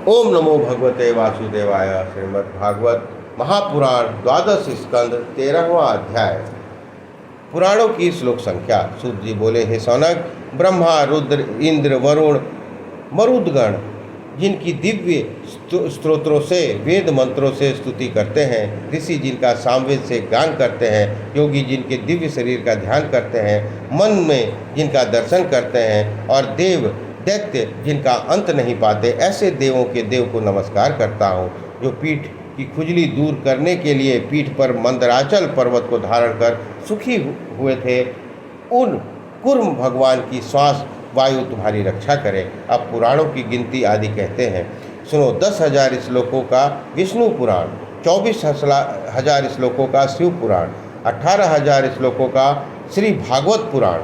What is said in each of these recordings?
ओम नमो भगवते वासुदेवाय। श्रीमद् भागवत महापुराण द्वादश स्कंद 13वां अध्याय। पुराणों की श्लोक संख्या। सूत जी बोले, हे सौनक, ब्रह्मा, रुद्र, इंद्र, वरुण, मरुदगण जिनकी दिव्य स्तोत्रों से, वेद मंत्रों से स्तुति करते हैं, ऋषि जिनका सामवेद से गान करते हैं, योगी जिनके दिव्य शरीर का ध्यान करते हैं, मन में जिनका दर्शन करते हैं, और देव दैत्य जिनका अंत नहीं पाते, ऐसे देवों के देव को नमस्कार करता हूँ, जो पीठ की खुजली दूर करने के लिए पीठ पर मंदराचल पर्वत को धारण कर सुखी हुए थे। उन कुर्म भगवान की श्वास वायु तुम्हारी रक्षा करे। अब पुराणों की गिनती आदि कहते हैं। सुनो, 10,000 श्लोकों का विष्णु पुराण, 24,000 श्लोकों का शिव पुराण, 18,000 श्लोकों का श्री भागवत पुराण,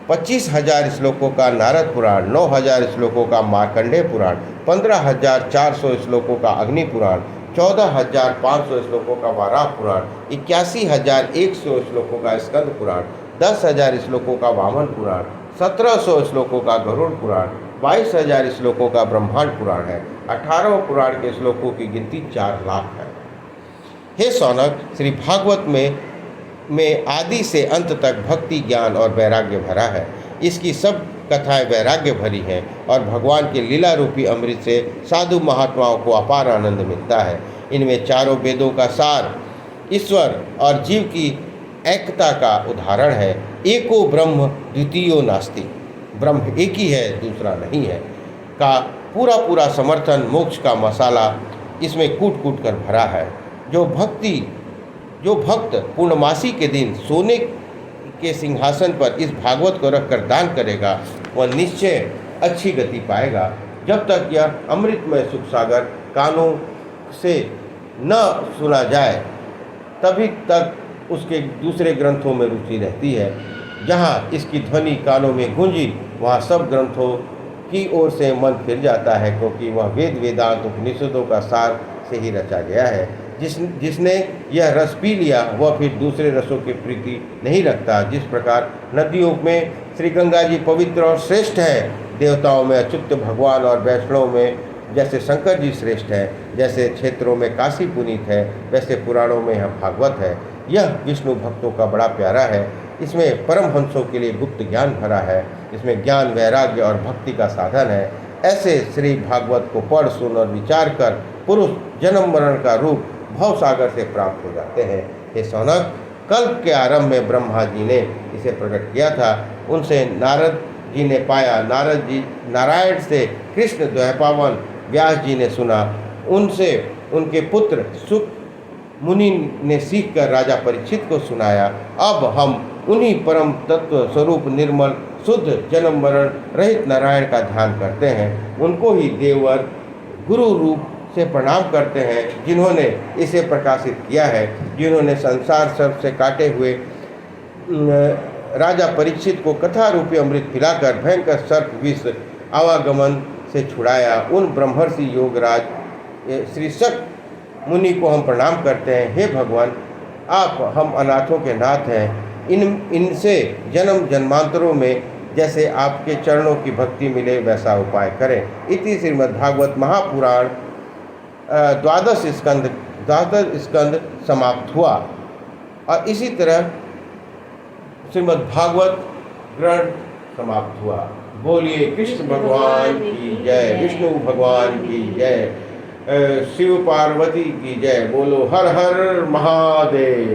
25,000 श्लोकों का नारद पुराण, 9,000 श्लोकों का मार्कंडेय पुराण, 15,400 श्लोकों का अग्नि पुराण, 14,500 श्लोकों का वाराह पुराण, 81,100 श्लोकों का स्कंद पुराण, 10,000 श्लोकों का वामन पुराण, 1,700 श्लोकों का गरुड़ पुराण, 22,000 श्लोकों का ब्रह्मांड पुराण है। 18 पुराण के श्लोकों की गिनती 4 लाख है। हे सौनक, श्री भागवत में आदि से अंत तक भक्ति, ज्ञान और वैराग्य भरा है। इसकी सब कथाएं वैराग्य भरी हैं और भगवान के लीला रूपी अमृत से साधु महात्माओं को अपार आनंद मिलता है। इनमें चारों वेदों का सार, ईश्वर और जीव की एकता का उदाहरण है। एको ब्रह्म द्वितीयो नास्ति, ब्रह्म एक ही है, दूसरा नहीं है का पूरा समर्थन, मोक्ष का मसाला इसमें कूट कूट कर भरा है। जो भक्त पूर्णमासी के दिन सोने के सिंहासन पर इस भागवत को रखकर दान करेगा, वह निश्चय अच्छी गति पाएगा। जब तक यह अमृतमय सुख सागर कानों से न सुना जाए, तभी तक उसके दूसरे ग्रंथों में रुचि रहती है। जहाँ इसकी ध्वनि कानों में गूंजी, वहाँ सब ग्रंथों की ओर से मन फिर जाता है, क्योंकि वह वेद वेदांत उपनिषदों का सार से ही रचा गया है। जिसने यह रस पी लिया, वह फिर दूसरे रसों की प्रीति नहीं रखता। जिस प्रकार नदियों में श्री गंगा जी पवित्र और श्रेष्ठ है, देवताओं में अच्युत भगवान और वैष्णव में जैसे शंकर जी श्रेष्ठ है, जैसे क्षेत्रों में काशी पुनीत है, वैसे पुराणों में यह भागवत है। यह विष्णु भक्तों का बड़ा प्यारा है। इसमें परमहंसों के लिए गुप्त ज्ञान भरा है। इसमें ज्ञान, वैराग्य और भक्ति का साधन है। ऐसे श्री भागवत को पढ़, सुन और विचार कर पुरुष जन्म मरण का रूप भव सागर से प्राप्त हो जाते हैं। हे सौनक, कल्प के आरंभ में ब्रह्मा जी ने इसे प्रकट किया था। उनसे नारद जी ने पाया। नारद जी नारायण से कृष्ण द्वैपावन व्यास जी ने सुना। उनसे उनके पुत्र सुक मुनि ने सीख कर राजा परीक्षित को सुनाया। अब हम उन्हीं परम तत्व स्वरूप निर्मल शुद्ध जन्म मरण रहित नारायण का ध्यान करते हैं। उनको ही देवर गुरु रूप से प्रणाम करते हैं, जिन्होंने इसे प्रकाशित किया है, जिन्होंने संसार सर्प से काटे हुए राजा परीक्षित को कथा रूपी अमृत पिलाकर भयंकर सर्प विष आवागमन से छुड़ाया। उन ब्रह्मर्षि योगराज श्री शक मुनि को हम प्रणाम करते हैं। हे भगवान, आप हम अनाथों के नाथ हैं। इनसे जन्म जन्मांतरों में जैसे आपके चरणों की भक्ति मिले, वैसा उपाय करें। इति श्रीमद्भागवत महापुराण द्वादश स्कंद समाप्त हुआ। और इसी तरह श्रीमद्भागवत ग्रंथ समाप्त हुआ। बोलिए कृष्ण भगवान की जय, विष्णु भगवान की जय, शिव पार्वती की जय। बोलो हर हर महादेव।